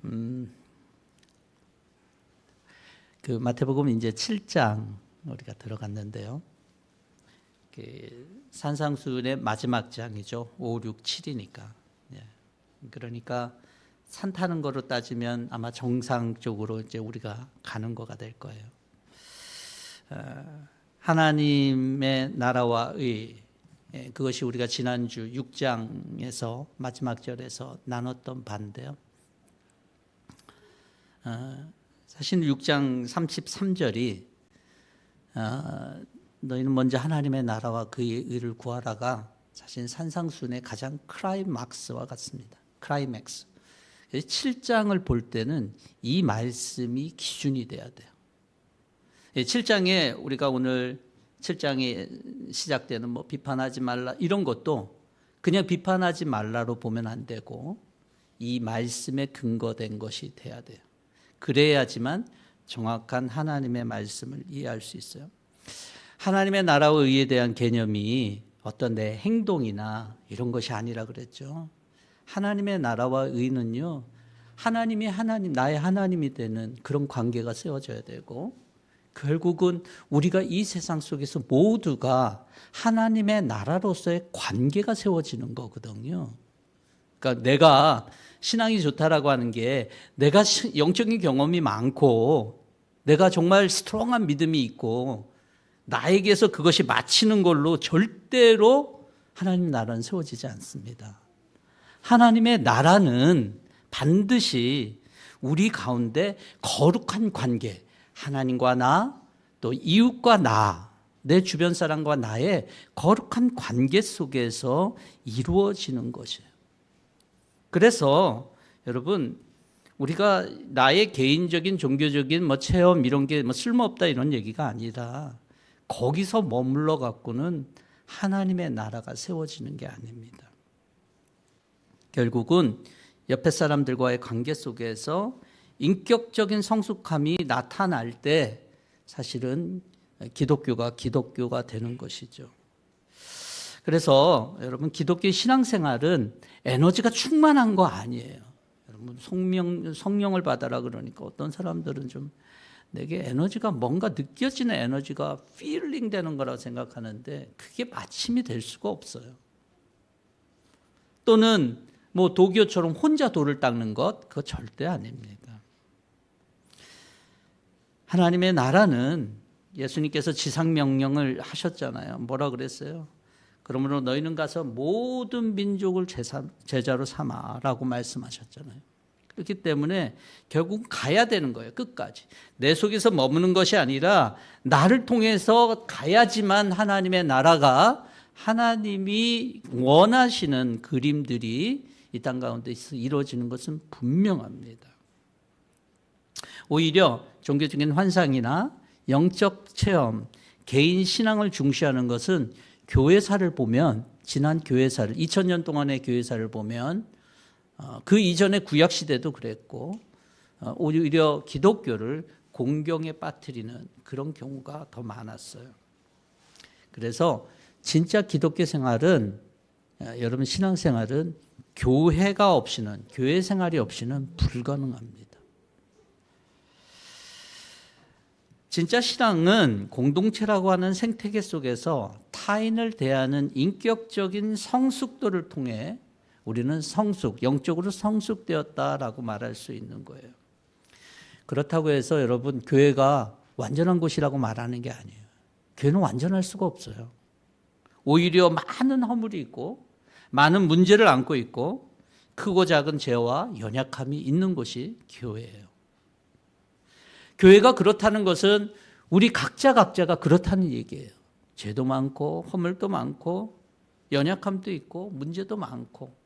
그 마태복음 이제 7장 우리가 들어갔는데요. 그 산상수훈의 마지막 장이죠. 5, 6, 7이니까. 그러니까 산 타는 거로 따지면 아마 정상적으로 이제 우리가 가는 거가 될 거예요. 하나님의 나라와 의, 그것이 우리가 지난주 6장에서 마지막 절에서 나눴던 바인데요. 사실 6장 33절이 너희는 먼저 하나님의 나라와 그의 의를 구하라가 사실 산상수훈의 가장 클라이막스와 같습니다. 클라이맥스. 7장을 볼 때는 이 말씀이 기준이 돼야 돼요. 7장에 우리가 오늘 7장에 시작되는 뭐 비판하지 말라 이런 것도 그냥 비판하지 말라로 보면 안 되고 이 말씀에 근거된 것이 돼야 돼요. 그래야지만 정확한 하나님의 말씀을 이해할 수 있어요. 하나님의 나라와 의에 대한 개념이 어떤 내 행동이나 이런 것이 아니라 그랬죠. 하나님의 나라와 의는요, 하나님이 나의 하나님이 되는 그런 관계가 세워져야 되고, 결국은 우리가 이 세상 속에서 모두가 하나님의 나라로서의 관계가 세워지는 거거든요. 그러니까 내가 신앙이 좋다라고 하는 게 내가 영적인 경험이 많고 내가 정말 스트롱한 믿음이 있고 나에게서 그것이 마치는 걸로 절대로 하나님의 나라는 세워지지 않습니다. 하나님의 나라는 반드시 우리 가운데 거룩한 관계, 하나님과 나, 또 이웃과 나, 내 주변 사람과 나의 거룩한 관계 속에서 이루어지는 것이에요. 그래서 여러분, 우리가 나의 개인적인 종교적인 뭐 체험 이런 게 뭐 쓸모없다 이런 얘기가 아니라 거기서 머물러 갖고는 하나님의 나라가 세워지는 게 아닙니다. 결국은 옆에 사람들과의 관계 속에서 인격적인 성숙함이 나타날 때 사실은 기독교가 되는 것이죠. 그래서 여러분 기독교 신앙생활은 에너지가 충만한 거 아니에요. 여러분 성령을 받아라 그러니까 어떤 사람들은 좀 내게 에너지가 뭔가 느껴지는 에너지가 필링 되는 거라고 생각하는데 그게 마침이 될 수가 없어요. 또는 뭐 도교처럼 혼자 돌을 닦는 것 그거 절대 아닙니다. 하나님의 나라는 예수님께서 지상명령을 하셨잖아요. 뭐라 그랬어요? 그러므로 너희는 가서 모든 민족을 제자로 삼아라고 말씀하셨잖아요. 그렇기 때문에 결국 가야 되는 거예요. 끝까지. 내 속에서 머무는 것이 아니라 나를 통해서 가야지만 하나님의 나라가 하나님이 원하시는 그림들이 이 땅 가운데서 이루어지는 것은 분명합니다. 오히려 종교적인 환상이나 영적 체험, 개인 신앙을 중시하는 것은 교회사를 보면 지난 교회사를 2000년 동안의 교회사를 보면 그 이전의 구약시대도 그랬고 오히려 기독교를 공경에 빠뜨리는 그런 경우가 더 많았어요. 그래서 진짜 기독교 생활은 여러분 신앙생활은 교회가 없이는 교회 생활이 없이는 불가능합니다. 진짜 신앙은 공동체라고 하는 생태계 속에서 타인을 대하는 인격적인 성숙도를 통해 우리는 영적으로 성숙되었다라고 말할 수 있는 거예요. 그렇다고 해서 여러분 교회가 완전한 곳이라고 말하는 게 아니에요. 교회는 완전할 수가 없어요. 오히려 많은 허물이 있고 많은 문제를 안고 있고 크고 작은 죄와 연약함이 있는 곳이 교회예요. 교회가 그렇다는 것은 우리 각자가 그렇다는 얘기예요. 죄도 많고 허물도 많고 연약함도 있고 문제도 많고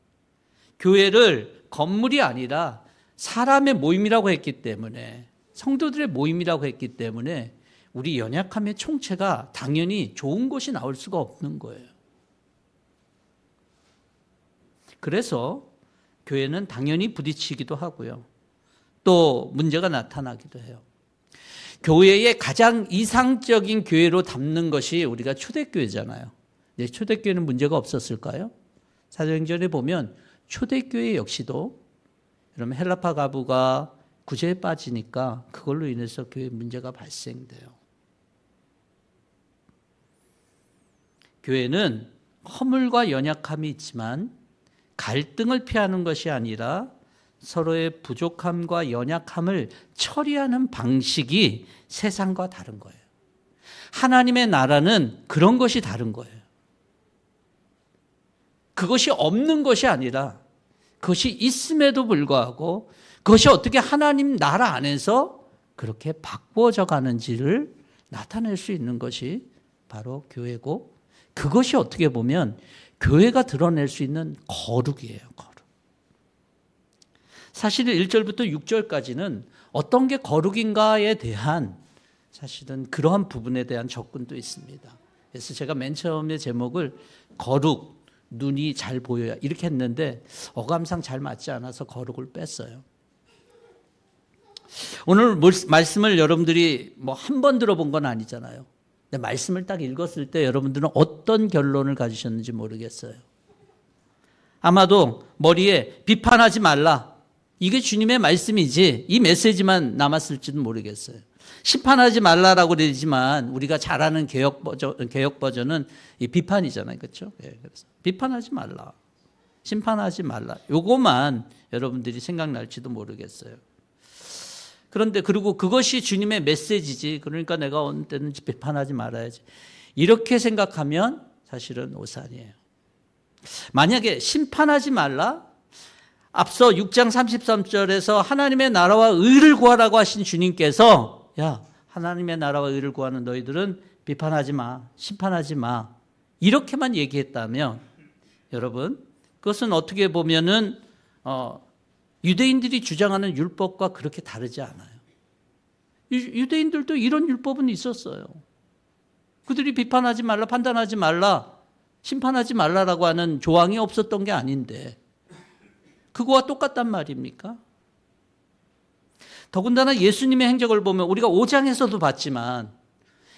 교회를 건물이 아니라 사람의 모임이라고 했기 때문에 성도들의 모임이라고 했기 때문에 우리 연약함의 총체가 당연히 좋은 것이 나올 수가 없는 거예요. 그래서 교회는 당연히 부딪히기도 하고요. 또 문제가 나타나기도 해요. 교회의 가장 이상적인 교회로 담는 것이 우리가 초대교회잖아요. 초대교회는 문제가 없었을까요? 사도행전에 보면 초대교회 역시도 그러면 헬라파 가부가 구제에 빠지니까 그걸로 인해서 교회 문제가 발생돼요. 교회는 허물과 연약함이 있지만 갈등을 피하는 것이 아니라 서로의 부족함과 연약함을 처리하는 방식이 세상과 다른 거예요. 하나님의 나라는 그런 것이 다른 거예요. 그것이 없는 것이 아니라 그것이 있음에도 불구하고 그것이 어떻게 하나님 나라 안에서 그렇게 바꾸어져 가는지를 나타낼 수 있는 것이 바로 교회고, 그것이 어떻게 보면 교회가 드러낼 수 있는 거룩이에요. 거룩. 사실 1절부터 6절까지는 어떤 게 거룩인가에 대한 사실은 그러한 부분에 대한 접근도 있습니다. 그래서 제가 맨 처음에 제목을 거룩, 눈이 잘 보여야 이렇게 했는데 어감상 잘 맞지 않아서 거룩을 뺐어요. 오늘 말씀을 여러분들이 뭐 한 번 들어본 건 아니잖아요. 근데 말씀을 딱 읽었을 때 여러분들은 어떤 결론을 가지셨는지 모르겠어요. 아마도 머리에 비판하지 말라, 이게 주님의 말씀이지 이 메시지만 남았을지는 모르겠어요. 심판하지 말라라고 그러지만 우리가 잘 아는 개혁 버전은 이 비판이잖아요. 그렇죠? 예, 그래서 비판하지 말라, 심판하지 말라, 요거만 여러분들이 생각날지도 모르겠어요. 그런데 그리고 그것이 주님의 메시지지, 그러니까 내가 어느 때는 비판하지 말아야지, 이렇게 생각하면 사실은 오산이에요. 만약에 심판하지 말라, 앞서 6장 33절에서 하나님의 나라와 의를 구하라고 하신 주님께서 야, 하나님의 나라와 의를 구하는 너희들은 비판하지 마, 심판하지 마, 이렇게만 얘기했다면 여러분, 그것은 어떻게 보면은 유대인들이 주장하는 율법과 그렇게 다르지 않아요. 유대인들도 이런 율법은 있었어요. 그들이 비판하지 말라, 판단하지 말라, 심판하지 말라라고 하는 조항이 없었던 게 아닌데 그거와 똑같단 말입니까? 더군다나 예수님의 행적을 보면 우리가 5장에서도 봤지만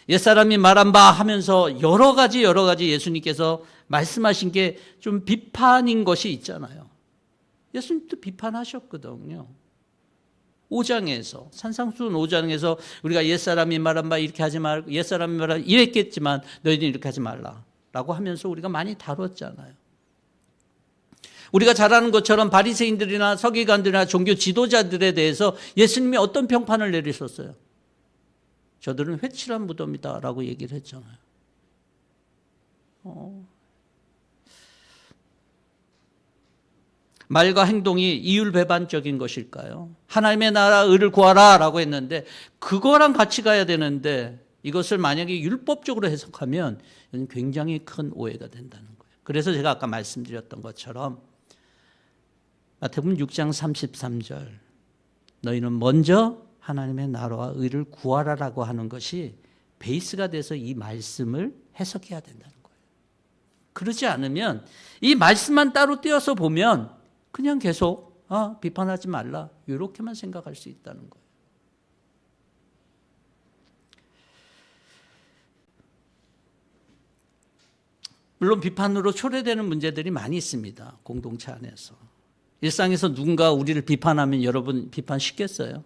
옛사람이 말한 바 하면서 여러 가지 예수님께서 말씀하신 게 좀 비판인 것이 있잖아요. 예수님도 비판하셨거든요. 5장에서, 산상수훈 5장에서 우리가 옛사람이 말한 바 이렇게 하지 말고 옛사람이 말한 이랬겠지만 너희들은 이렇게 하지 말라라고 하면서 우리가 많이 다뤘잖아요. 우리가 잘 아는 것처럼 바리새인들이나 서기관들이나 종교 지도자들에 대해서 예수님이 어떤 평판을 내리셨어요? 저들은 회칠한 무덤이다라고 얘기를 했잖아요. 말과 행동이 이율배반적인 것일까요? 하나님의 나라 의를 구하라라고 했는데 그거랑 같이 가야 되는데 이것을 만약에 율법적으로 해석하면 이건 굉장히 큰 오해가 된다는 거예요. 그래서 제가 아까 말씀드렸던 것처럼 마태복음 6장 33절 너희는 먼저 하나님의 나라와 의를 구하라라고 하는 것이 베이스가 돼서 이 말씀을 해석해야 된다는 거예요. 그러지 않으면 이 말씀만 따로 떼어서 보면 그냥 계속 비판하지 말라 이렇게만 생각할 수 있다는 거예요. 물론 비판으로 초래되는 문제들이 많이 있습니다. 공동체 안에서. 일상에서 누군가 우리를 비판하면 여러분 비판 쉽겠어요?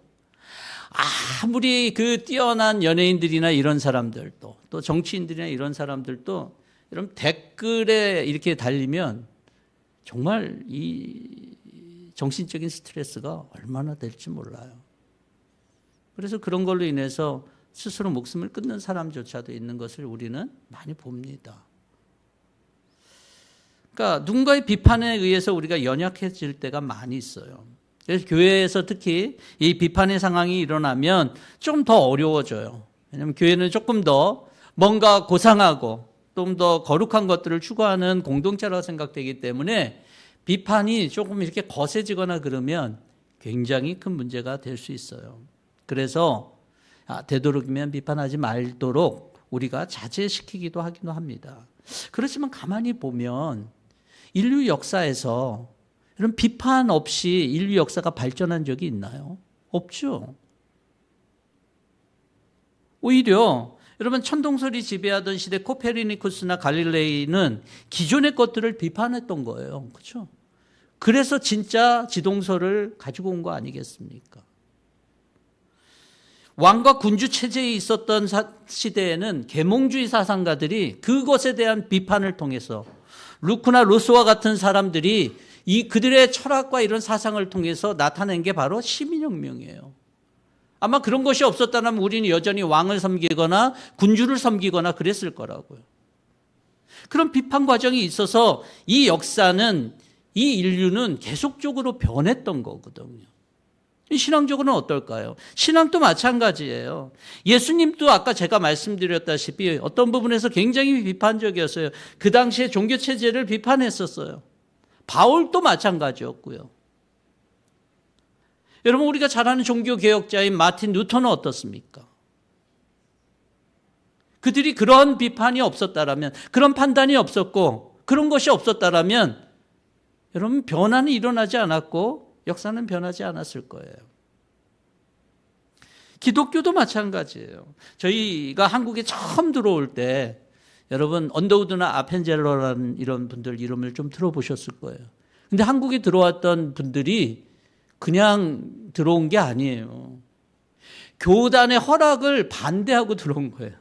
아무리 그 뛰어난 연예인들이나 이런 사람들도 또 정치인들이나 이런 사람들도 여러분 댓글에 이렇게 달리면 정말 이 정신적인 스트레스가 얼마나 될지 몰라요. 그래서 그런 걸로 인해서 스스로 목숨을 끊는 사람조차도 있는 것을 우리는 많이 봅니다. 그러니까 누군가의 비판에 의해서 우리가 연약해질 때가 많이 있어요. 그래서 교회에서 특히 이 비판의 상황이 일어나면 좀 더 어려워져요. 왜냐하면 교회는 조금 더 뭔가 고상하고 좀 더 거룩한 것들을 추구하는 공동체라고 생각되기 때문에 비판이 조금 이렇게 거세지거나 그러면 굉장히 큰 문제가 될 수 있어요. 그래서 되도록이면 비판하지 말도록 우리가 자제시키기도 하기도 합니다. 그렇지만 가만히 보면 인류 역사에서 이런 비판 없이 인류 역사가 발전한 적이 있나요? 없죠. 오히려 여러분 천동설이 지배하던 시대 코페르니쿠스나 갈릴레이는 기존의 것들을 비판했던 거예요. 그렇죠? 그래서 진짜 지동서를 가지고 온 거 아니겠습니까? 왕과 군주 체제에 있었던 시대에는 계몽주의 사상가들이 그것에 대한 비판을 통해서 루크나 루소와 같은 사람들이 그들의 철학과 이런 사상을 통해서 나타낸 게 바로 시민혁명이에요. 아마 그런 것이 없었다면 우리는 여전히 왕을 섬기거나 군주를 섬기거나 그랬을 거라고요. 그런 비판 과정이 있어서 이 역사는, 이 인류는 계속적으로 변했던 거거든요. 신앙적으로는 어떨까요? 신앙도 마찬가지예요. 예수님도 아까 제가 말씀드렸다시피 어떤 부분에서 굉장히 비판적이었어요. 그 당시에 종교체제를 비판했었어요. 바울도 마찬가지였고요. 여러분, 우리가 잘 아는 종교개혁자인 마틴 루터는 어떻습니까? 그들이 그런 비판이 없었다라면, 그런 판단이 없었고 그런 것이 없었다라면 여러분, 변화는 일어나지 않았고 역사는 변하지 않았을 거예요. 기독교도 마찬가지예요. 저희가 한국에 처음 들어올 때 여러분 언더우드나 아펜젤러라는 이런 분들 이름을 좀 들어보셨을 거예요. 근데 한국에 들어왔던 분들이 그냥 들어온 게 아니에요. 교단의 허락을 반대하고 들어온 거예요.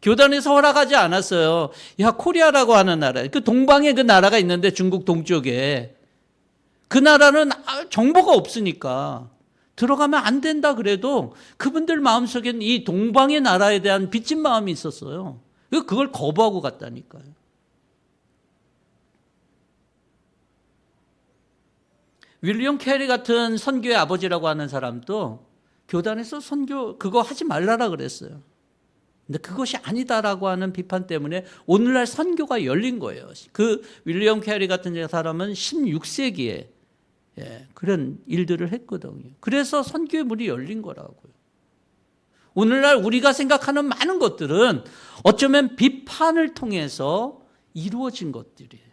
교단에서 허락하지 않았어요. 야, 코리아라고 하는 나라, 그 동방에 그 나라가 있는데 중국 동쪽에 그 나라는 정보가 없으니까 들어가면 안 된다 그래도 그분들 마음속에는 이 동방의 나라에 대한 빚진 마음이 있었어요. 그걸 거부하고 갔다니까요. 윌리엄 캐리 같은 선교의 아버지라고 하는 사람도 교단에서 선교 그거 하지 말라라 그랬어요. 근데 그것이 아니다라고 하는 비판 때문에 오늘날 선교가 열린 거예요. 그 윌리엄 캐리 같은 사람은 16세기에 그런 일들을 했거든요. 그래서 선교의 문이 열린 거라고요. 오늘날 우리가 생각하는 많은 것들은 어쩌면 비판을 통해서 이루어진 것들이에요.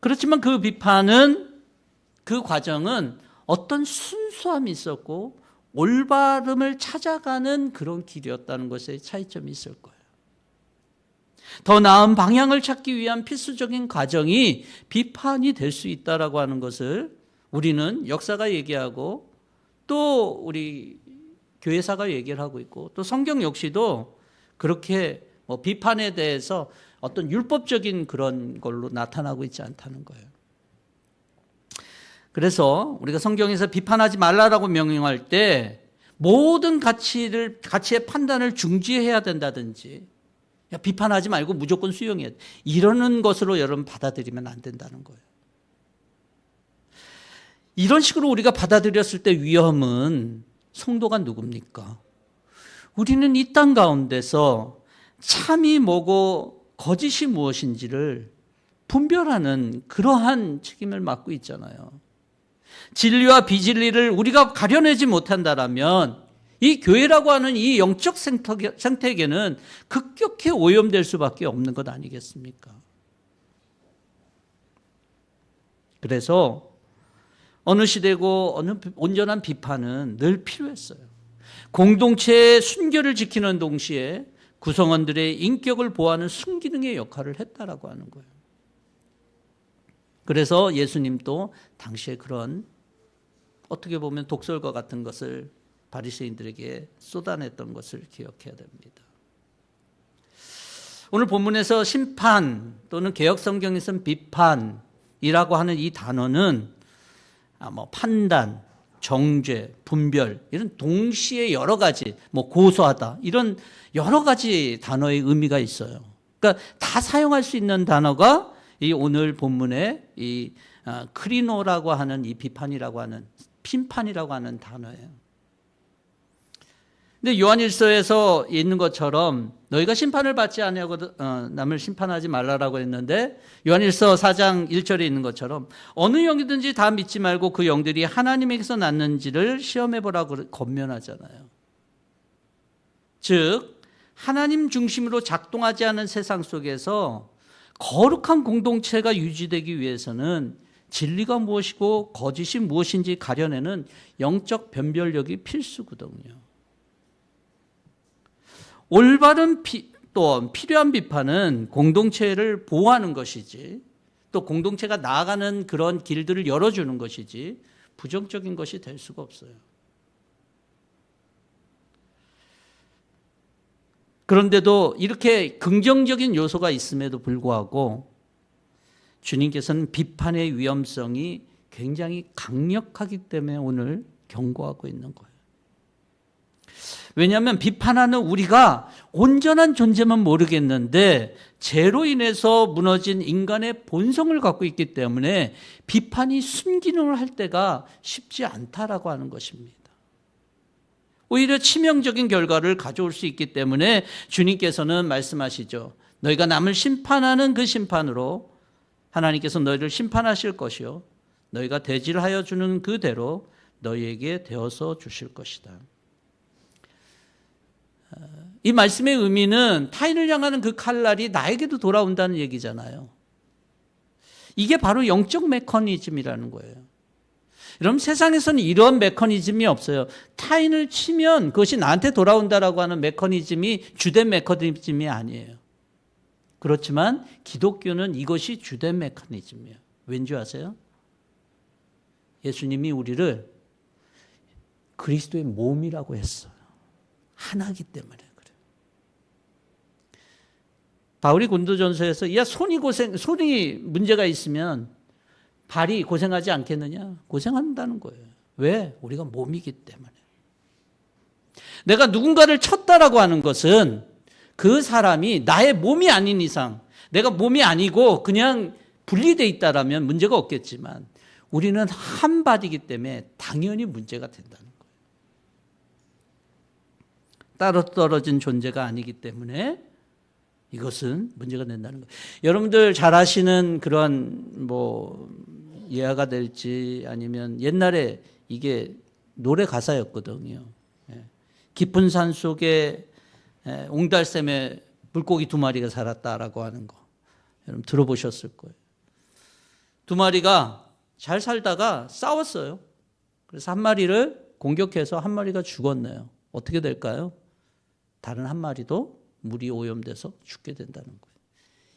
그렇지만 그 비판은, 그 과정은 어떤 순수함이 있었고 올바름을 찾아가는 그런 길이었다는 것에 차이점이 있을 거예요. 더 나은 방향을 찾기 위한 필수적인 과정이 비판이 될 수 있다라고 하는 것을 우리는 역사가 얘기하고 또 우리 교회사가 얘기를 하고 있고 또 성경 역시도 그렇게 비판에 대해서 어떤 율법적인 그런 걸로 나타나고 있지 않다는 거예요. 그래서 우리가 성경에서 비판하지 말라라고 명령할 때 모든 가치의 판단을 중지해야 된다든지 비판하지 말고 무조건 수용해야 돼. 이러는 것으로 여러분 받아들이면 안 된다는 거예요. 이런 식으로 우리가 받아들였을 때 위험은 성도가 누굽니까? 우리는 이 땅 가운데서 참이 뭐고 거짓이 무엇인지를 분별하는 그러한 책임을 맡고 있잖아요. 진리와 비진리를 우리가 가려내지 못한다라면 이 교회라고 하는 이 영적 생태계는 급격히 오염될 수밖에 없는 것 아니겠습니까? 그래서 어느 시대고 어느 온전한 비판은 늘 필요했어요. 공동체의 순결을 지키는 동시에 구성원들의 인격을 보호하는 순기능의 역할을 했다라고 하는 거예요. 그래서 예수님도 당시에 그런 어떻게 보면 독설과 같은 것을 바리새인들에게 쏟아냈던 것을 기억해야 됩니다. 오늘 본문에서 심판 또는 개역 성경에서는 비판이라고 하는 이 단어는 판단, 정죄, 분별 이런 동시에 여러 가지 고소하다 이런 여러 가지 단어의 의미가 있어요. 그러니까 다 사용할 수 있는 단어가 이 오늘 본문의 이 크리노라고 하는 이 비판이라고 하는 심판이라고 하는 단어예요. 근데 요한일서에서 있는 것처럼 너희가 심판을 받지 아니하고 남을 심판하지 말라라고 했는데 요한일서 4장 1절에 있는 것처럼 어느 영이든지 다 믿지 말고 그 영들이 하나님에게서 났는지를 시험해보라고 권면하잖아요. 즉 하나님 중심으로 작동하지 않은 세상 속에서 거룩한 공동체가 유지되기 위해서는 진리가 무엇이고 거짓이 무엇인지 가려내는 영적 변별력이 필수거든요. 올바른 또 필요한 비판은 공동체를 보호하는 것이지, 또 공동체가 나아가는 그런 길들을 열어주는 것이지 부정적인 것이 될 수가 없어요. 그런데도 이렇게 긍정적인 요소가 있음에도 불구하고 주님께서는 비판의 위험성이 굉장히 강력하기 때문에 오늘 경고하고 있는 거예요. 왜냐하면 비판하는 우리가 온전한 존재만 모르겠는데 죄로 인해서 무너진 인간의 본성을 갖고 있기 때문에 비판이 순기능을 할 때가 쉽지 않다라고 하는 것입니다. 오히려 치명적인 결과를 가져올 수 있기 때문에 주님께서는 말씀하시죠. 너희가 남을 심판하는 그 심판으로 하나님께서 너희를 심판하실 것이요 너희가 대질하여 주는 그대로 너희에게 되어서 주실 것이다. 이 말씀의 의미는 타인을 향하는 그 칼날이 나에게도 돌아온다는 얘기잖아요. 이게 바로 영적 메커니즘이라는 거예요. 여러분, 세상에서는 이런 메커니즘이 없어요. 타인을 치면 그것이 나한테 돌아온다라고 하는 메커니즘이 주된 메커니즘이 아니에요. 그렇지만 기독교는 이것이 주된 메커니즘이에요. 왠지 아세요? 예수님이 우리를 그리스도의 몸이라고 했어요. 하나이기 때문에 그래요. 바울이 고린도전서에서 야 손이 문제가 있으면 발이 고생하지 않겠느냐? 고생한다는 거예요. 왜? 우리가 몸이기 때문에. 내가 누군가를 쳤다라고 하는 것은 그 사람이 나의 몸이 아닌 이상, 내가 몸이 아니고 그냥 분리되어 있다라면 문제가 없겠지만 우리는 한 바디이기 때문에 당연히 문제가 된다는 거예요. 따로 떨어진 존재가 아니기 때문에 이것은 문제가 된다는 거예요. 여러분들 잘 아시는 그런 예화가 될지 아니면 옛날에 이게 노래 가사였거든요. 깊은 산 속에 옹달샘에 물고기 2마리가 살았다라고 하는 거. 여러분 들어보셨을 거예요. 2마리가 잘 살다가 싸웠어요. 그래서 1마리를 공격해서 1마리가 죽었네요. 어떻게 될까요? 다른 1마리도 물이 오염돼서 죽게 된다는 거예요.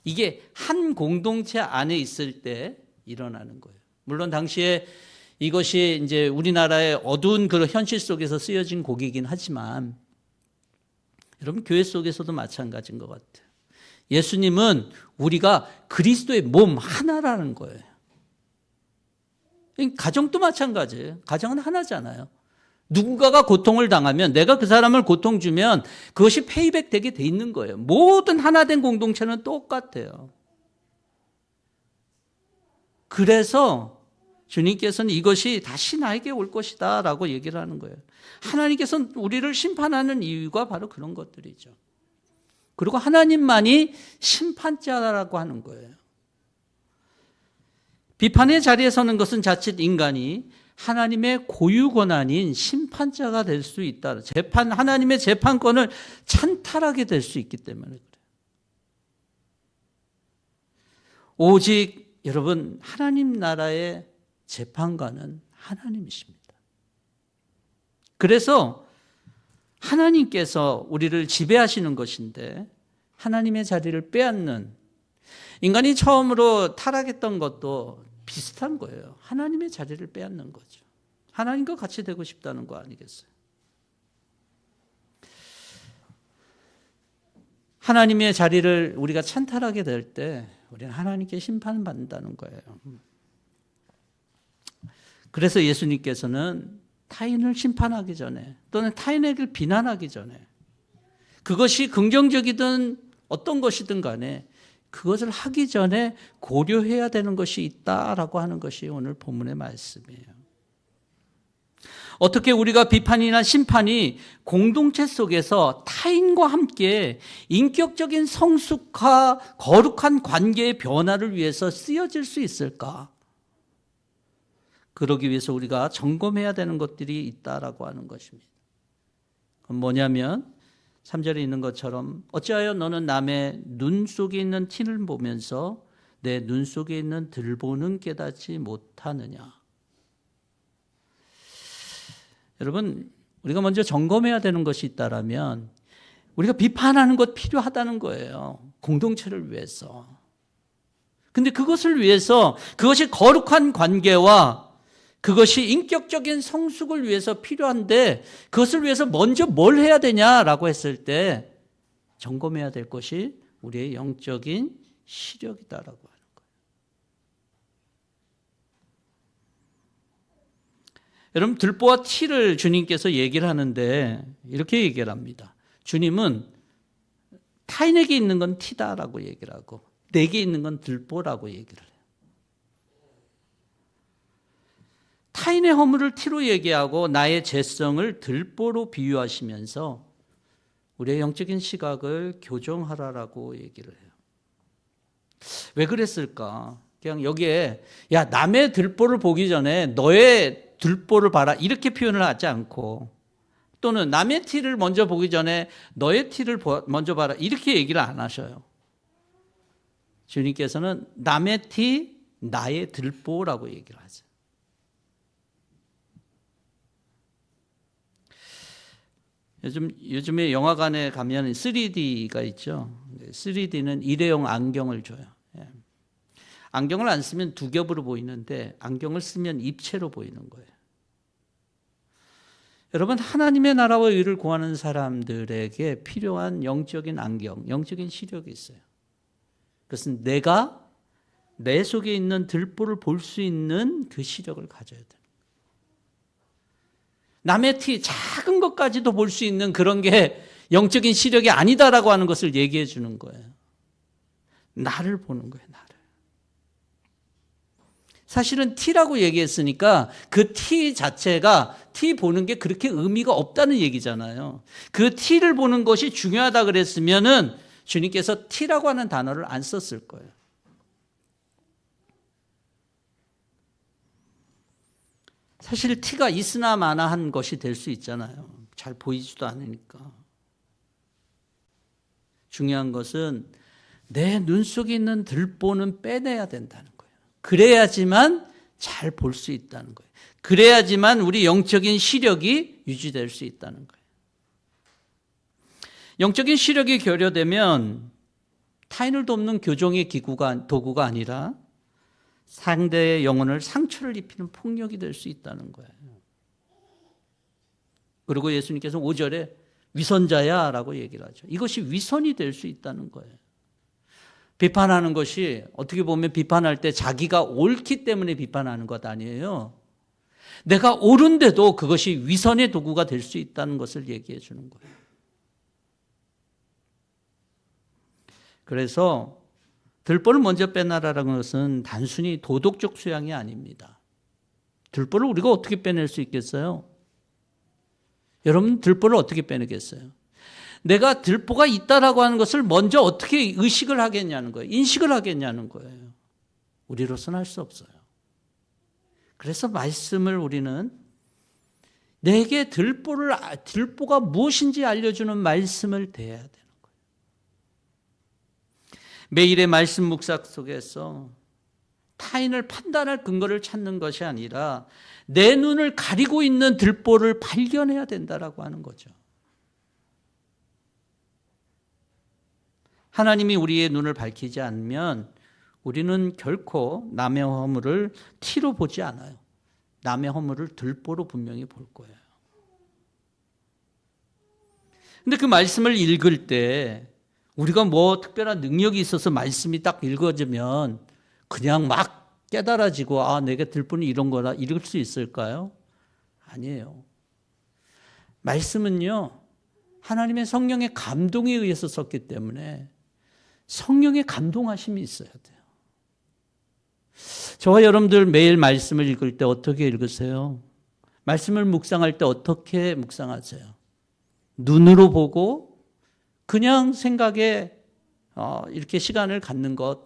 이게 한 공동체 안에 있을 때 일어나는 거예요. 물론 당시에 이것이 이제 우리나라의 어두운 그런 현실 속에서 쓰여진 곡이긴 하지만 여러분 교회 속에서도 마찬가지인 것 같아요. 예수님은 우리가 그리스도의 몸 하나라는 거예요. 가정도 마찬가지예요. 가정은 하나잖아요. 누군가가 고통을 당하면 내가 그 사람을 고통 주면 그것이 페이백 되게 돼 있는 거예요. 모든 하나된 공동체는 똑같아요. 그래서 주님께서는 이것이 다시 나에게 올 것이다 라고 얘기를 하는 거예요. 하나님께서는 우리를 심판하는 이유가 바로 그런 것들이죠. 그리고 하나님만이 심판자라고 하는 거예요. 비판의 자리에 서는 것은 자칫 인간이 하나님의 고유 권한인 심판자가 될 수 있다. 하나님의 재판권을 찬탈하게 될 수 있기 때문에 그래요. 오직 여러분 하나님 나라의 재판관은 하나님이십니다. 그래서 하나님께서 우리를 지배하시는 것인데 하나님의 자리를 빼앗는 인간이 처음으로 타락했던 것도 비슷한 거예요. 하나님의 자리를 빼앗는 거죠. 하나님과 같이 되고 싶다는 거 아니겠어요? 하나님의 자리를 우리가 찬탈하게 될 때 우리는 하나님께 심판받는다는 거예요. 그래서 예수님께서는 타인을 심판하기 전에 또는 타인에게 비난하기 전에 그것이 긍정적이든 어떤 것이든 간에 그것을 하기 전에 고려해야 되는 것이 있다라고 하는 것이 오늘 본문의 말씀이에요. 어떻게 우리가 비판이나 심판이 공동체 속에서 타인과 함께 인격적인 성숙과 거룩한 관계의 변화를 위해서 쓰여질 수 있을까? 그러기 위해서 우리가 점검해야 되는 것들이 있다라고 하는 것입니다. 그건 뭐냐면 3절에 있는 것처럼 어찌하여 너는 남의 눈 속에 있는 티를 보면서 내 눈 속에 있는 들보는 깨닫지 못하느냐. 여러분 우리가 먼저 점검해야 되는 것이 있다라면 우리가 비판하는 것 필요하다는 거예요. 공동체를 위해서. 근데 그것을 위해서, 그것이 거룩한 관계와 그것이 인격적인 성숙을 위해서 필요한데, 그것을 위해서 먼저 뭘 해야 되냐라고 했을 때 점검해야 될 것이 우리의 영적인 시력이다라고 하는 거예요. 여러분, 들보와 티를 주님께서 얘기를 하는데 이렇게 얘기를 합니다. 주님은 타인에게 있는 건 티다라고 얘기를 하고 내게 있는 건 들보라고 얘기를 해요. 타인의 허물을 티로 얘기하고 나의 죄성을 들보로 비유하시면서 우리의 영적인 시각을 교정하라라고 얘기를 해요. 왜 그랬을까? 그냥 여기에 야 남의 들보를 보기 전에 너의 들보를 봐라 이렇게 표현을 하지 않고, 또는 남의 티를 먼저 보기 전에 너의 티를 먼저 봐라 이렇게 얘기를 안 하셔요. 주님께서는 남의 티, 나의 들보라고 얘기를 하죠. 요즘에 영화관에 가면 3D가 있죠. 3D는 일회용 안경을 줘요. 안경을 안 쓰면 두 겹으로 보이는데 안경을 쓰면 입체로 보이는 거예요. 여러분, 하나님의 나라와 의를 구하는 사람들에게 필요한 영적인 안경, 영적인 시력이 있어요. 그것은 내가 내 속에 있는 들보를 볼 수 있는 그 시력을 가져야 돼요. 남의 티, 작은 것까지도 볼 수 있는 그런 게 영적인 시력이 아니다라고 하는 것을 얘기해 주는 거예요. 나를 보는 거예요, 나를. 사실은 티라고 얘기했으니까 그 티 자체가 티 보는 게 그렇게 의미가 없다는 얘기잖아요. 그 티를 보는 것이 중요하다 그랬으면은 주님께서 티라고 하는 단어를 안 썼을 거예요. 사실 티가 있으나 마나한 것이 될 수 있잖아요. 잘 보이지도 않으니까. 중요한 것은 내 눈 속에 있는 들보는 빼내야 된다는 거예요. 그래야지만 잘 볼 수 있다는 거예요. 그래야지만 우리 영적인 시력이 유지될 수 있다는 거예요. 영적인 시력이 결여되면 타인을 돕는 교정의 도구가 아니라 상대의 영혼을 상처를 입히는 폭력이 될 수 있다는 거예요. 그리고 예수님께서 5절에 위선자야 라고 얘기를 하죠. 이것이 위선이 될 수 있다는 거예요. 비판하는 것이 어떻게 보면 비판할 때 자기가 옳기 때문에 비판하는 것 아니에요. 내가 옳은데도 그것이 위선의 도구가 될 수 있다는 것을 얘기해 주는 거예요. 그래서 들보를 먼저 빼놔라라는 것은 단순히 도덕적 수양이 아닙니다. 들보를 우리가 어떻게 빼낼 수 있겠어요? 여러분, 들보를 어떻게 빼내겠어요? 내가 들보가 있다라고 하는 것을 먼저 어떻게 의식을 하겠냐는 거예요. 인식을 하겠냐는 거예요. 우리로서는 할 수 없어요. 그래서 말씀을 우리는 내게 들보가 무엇인지 알려주는 말씀을 대해야 되는 거예요. 매일의 말씀 묵상 속에서 타인을 판단할 근거를 찾는 것이 아니라 내 눈을 가리고 있는 들보를 발견해야 된다라고 하는 거죠. 하나님이 우리의 눈을 밝히지 않으면 우리는 결코 남의 허물을 티로 보지 않아요. 남의 허물을 들보로 분명히 볼 거예요. 근데 그 말씀을 읽을 때 우리가 뭐 특별한 능력이 있어서 말씀이 딱 읽어지면 그냥 막 깨달아지고 아, 내가 들보는 이런 거라 읽을 수 있을까요? 아니에요. 말씀은요, 하나님의 성령의 감동에 의해서 썼기 때문에 성령의 감동하심이 있어야 돼요. 저와 여러분들 매일 말씀을 읽을 때 어떻게 읽으세요? 말씀을 묵상할 때 어떻게 묵상하세요? 눈으로 보고 그냥 생각에 이렇게 시간을 갖는 것,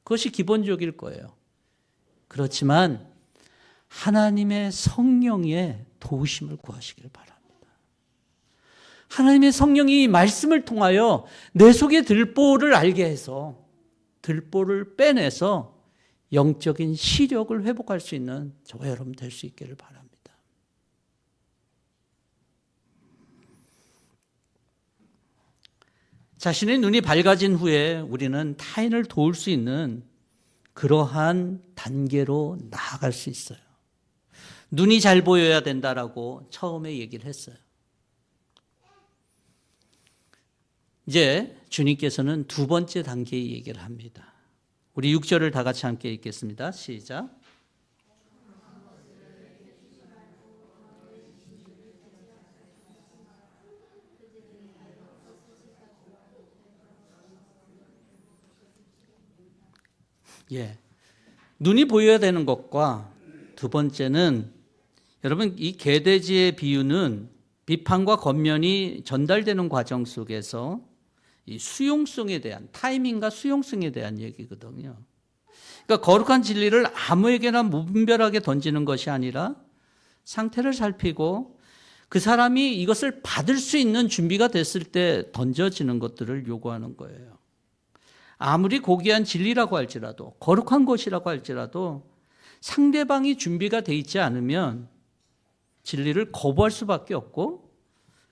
그것이 기본적일 거예요. 그렇지만 하나님의 성령의 도우심을 구하시길 바랍니다. 하나님의 성령이 말씀을 통하여 내 속의 들보를 알게 해서 들보를 빼내서 영적인 시력을 회복할 수 있는 저와 여러분 될 수 있기를 바랍니다. 자신의 눈이 밝아진 후에 우리는 타인을 도울 수 있는 그러한 단계로 나아갈 수 있어요. 눈이 잘 보여야 된다라고 처음에 얘기를 했어요. 이제 주님께서는 두 번째 단계의 얘기를 합니다. 우리 6절을 다 같이 함께 읽겠습니다. 시작. 예. 눈이 보여야 되는 것과 두 번째는 여러분 이 개돼지의 비유는 비판과 권면이 전달되는 과정 속에서 이 수용성에 대한 타이밍과 수용성에 대한 얘기거든요. 그러니까 거룩한 진리를 아무에게나 무분별하게 던지는 것이 아니라 상태를 살피고 그 사람이 이것을 받을 수 있는 준비가 됐을 때 던져지는 것들을 요구하는 거예요. 아무리 고귀한 진리라고 할지라도 거룩한 것이라고 할지라도 상대방이 준비가 돼 있지 않으면 진리를 거부할 수밖에 없고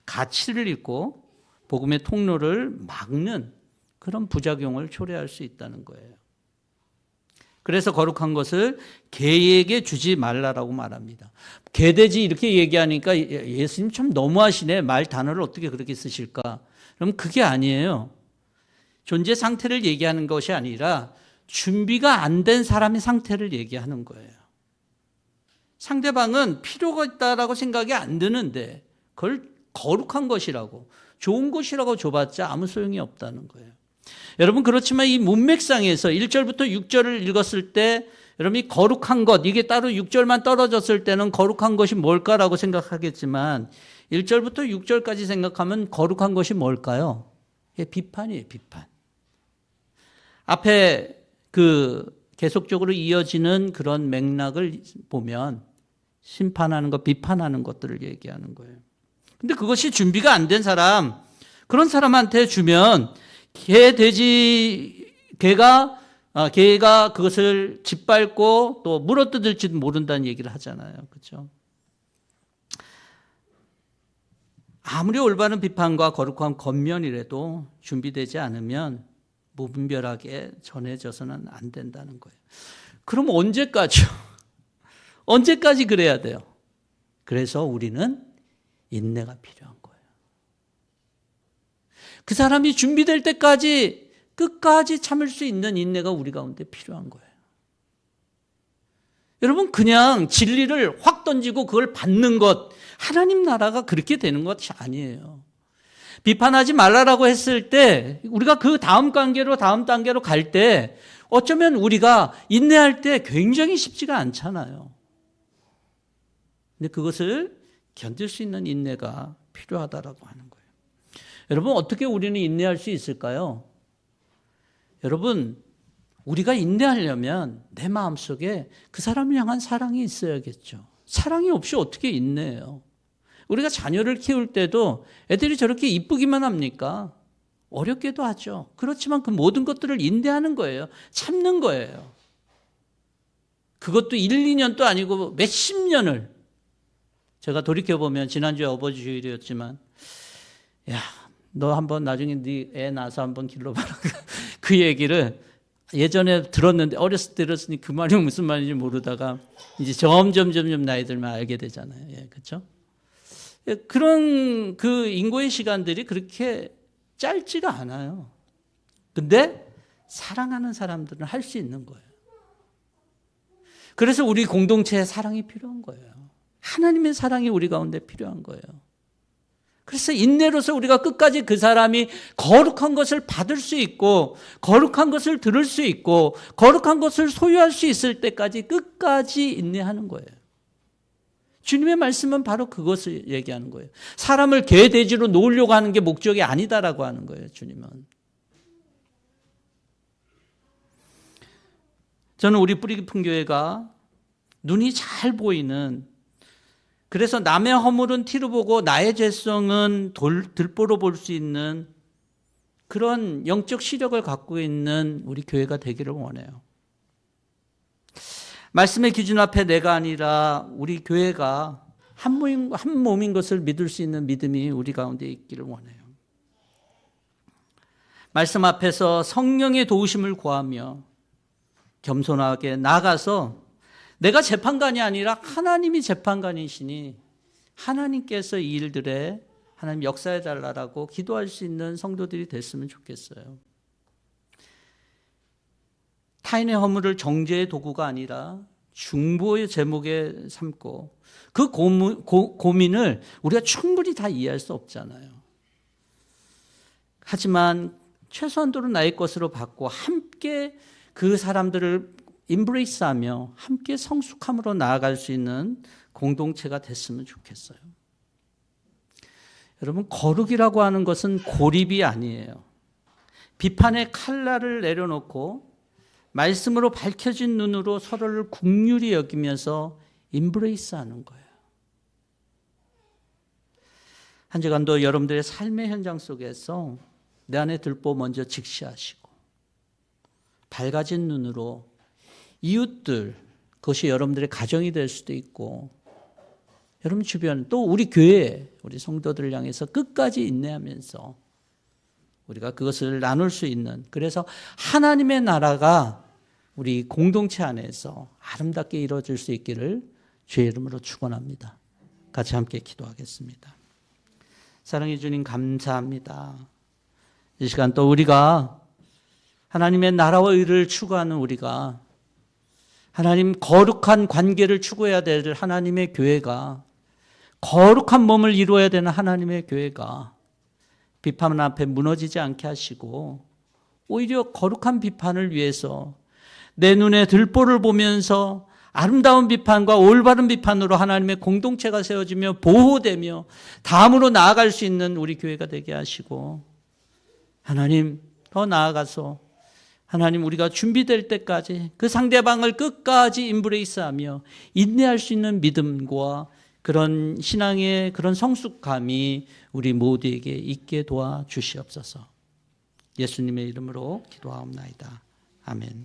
가치를 잃고 복음의 통로를 막는 그런 부작용을 초래할 수 있다는 거예요. 그래서 거룩한 것을 개에게 주지 말라라고 말합니다. 개돼지 이렇게 얘기하니까 예수님 참 너무하시네. 말 단어를 어떻게 그렇게 쓰실까? 그럼 그게 아니에요. 존재 상태를 얘기하는 것이 아니라 준비가 안 된 사람의 상태를 얘기하는 거예요. 상대방은 필요가 있다라고 생각이 안 드는데 그걸 거룩한 것이라고 좋은 것이라고 줘봤자 아무 소용이 없다는 거예요. 여러분 그렇지만 이 문맥상에서 1절부터 6절을 읽었을 때 여러분이 거룩한 것 이게 따로 6절만 떨어졌을 때는 거룩한 것이 뭘까라고 생각하겠지만 1절부터 6절까지 생각하면 거룩한 것이 뭘까요? 이게 비판이에요. 비판. 앞에 계속적으로 이어지는 그런 맥락을 보면 심판하는 것, 비판하는 것들을 얘기하는 거예요. 근데 그것이 준비가 안 된 사람, 그런 사람한테 주면 개가 그것을 짓밟고 또 물어뜯을지도 모른다는 얘기를 하잖아요. 그렇죠? 아무리 올바른 비판과 거룩한 권면이라도 준비되지 않으면 무분별하게 전해져서는 안 된다는 거예요. 그럼 언제까지요? 언제까지 그래야 돼요? 그래서 우리는 인내가 필요한 거예요. 그 사람이 준비될 때까지 끝까지 참을 수 있는 인내가 우리 가운데 필요한 거예요. 여러분 그냥 진리를 확 던지고 그걸 받는 것 하나님 나라가 그렇게 되는 것이 아니에요. 비판하지 말라라고 했을 때 우리가 그 다음 단계로 갈 때 어쩌면 우리가 인내할 때 굉장히 쉽지가 않잖아요. 근데 그것을 견딜 수 있는 인내가 필요하다라고 하는 거예요. 여러분 어떻게 우리는 인내할 수 있을까요? 여러분 우리가 인내하려면 내 마음속에 그 사람을 향한 사랑이 있어야겠죠. 사랑이 없이 어떻게 인내해요? 우리가 자녀를 키울 때도 애들이 저렇게 이쁘기만 합니까? 어렵게도 하죠. 그렇지만 그 모든 것들을 인내하는 거예요. 참는 거예요. 그것도 1, 2년도 아니고 몇십 년을. 제가 돌이켜보면 지난주에 어버이 주일이었지만 야, 너 한번 나중에 네 애 낳아서 한번 길러봐라. 그 얘기를 예전에 들었는데 어렸을 때 들었으니 그 말이 무슨 말인지 모르다가 이제 점점 나이 들면 알게 되잖아요. 예, 그렇죠? 그런 그 인고의 시간들이 그렇게 짧지가 않아요. 근데 사랑하는 사람들은 할 수 있는 거예요. 그래서 우리 공동체에 사랑이 필요한 거예요. 하나님의 사랑이 우리 가운데 필요한 거예요. 그래서 인내로서 우리가 끝까지 그 사람이 거룩한 것을 받을 수 있고 거룩한 것을 들을 수 있고 거룩한 것을 소유할 수 있을 때까지 끝까지 인내하는 거예요. 주님의 말씀은 바로 그것을 얘기하는 거예요. 사람을 개, 돼지로 놓으려고 하는 게 목적이 아니다라고 하는 거예요. 주님은. 저는 우리 뿌리 깊은 교회가 눈이 잘 보이는, 그래서 남의 허물은 티로 보고 나의 죄성은 들보로 볼 수 있는 그런 영적 시력을 갖고 있는 우리 교회가 되기를 원해요. 말씀의 기준 앞에 내가 아니라 우리 교회가 한 몸인 것을 믿을 수 있는 믿음이 우리 가운데 있기를 원해요. 말씀 앞에서 성령의 도우심을 구하며 겸손하게 나가서 내가 재판관이 아니라 하나님이 재판관이시니 하나님께서 이 일들에 하나님 역사해 달라고 기도할 수 있는 성도들이 됐으면 좋겠어요. 타인의 허물을 정죄의 도구가 아니라 중보의 제목에 삼고 그 고민을 우리가 충분히 다 이해할 수 없잖아요. 하지만 최소한도로 나의 것으로 받고 함께 그 사람들을 임브레이스하며 함께 성숙함으로 나아갈 수 있는 공동체가 됐으면 좋겠어요. 여러분, 거룩이라고 하는 것은 고립이 아니에요. 비판의 칼날을 내려놓고 말씀으로 밝혀진 눈으로 서로를 긍휼히 여기면서 임브레이스하는 거예요. 한 주간도 여러분들의 삶의 현장 속에서 내 안에 들보 먼저 직시하시고 밝아진 눈으로 이웃들, 그것이 여러분들의 가정이 될 수도 있고 여러분 주변 또 우리 교회, 우리 성도들을 향해서 끝까지 인내하면서 우리가 그것을 나눌 수 있는, 그래서 하나님의 나라가 우리 공동체 안에서 아름답게 이루어질 수 있기를 주의 이름으로 축원합니다. 같이 함께 기도하겠습니다. 사랑해 주님 감사합니다. 이 시간 또 우리가 하나님의 나라와 의를 추구하는 우리가 하나님 거룩한 관계를 추구해야 될 하나님의 교회가, 거룩한 몸을 이루어야 되는 하나님의 교회가 비판 앞에 무너지지 않게 하시고 오히려 거룩한 비판을 위해서 내 눈에 들보를 보면서 아름다운 비판과 올바른 비판으로 하나님의 공동체가 세워지며 보호되며 다음으로 나아갈 수 있는 우리 교회가 되게 하시고, 하나님 더 나아가서 하나님 우리가 준비될 때까지 그 상대방을 끝까지 임브레이스하며 인내할 수 있는 믿음과 그런 신앙의 그런 성숙감이 우리 모두에게 있게 도와주시옵소서. 예수님의 이름으로 기도하옵나이다. 아멘.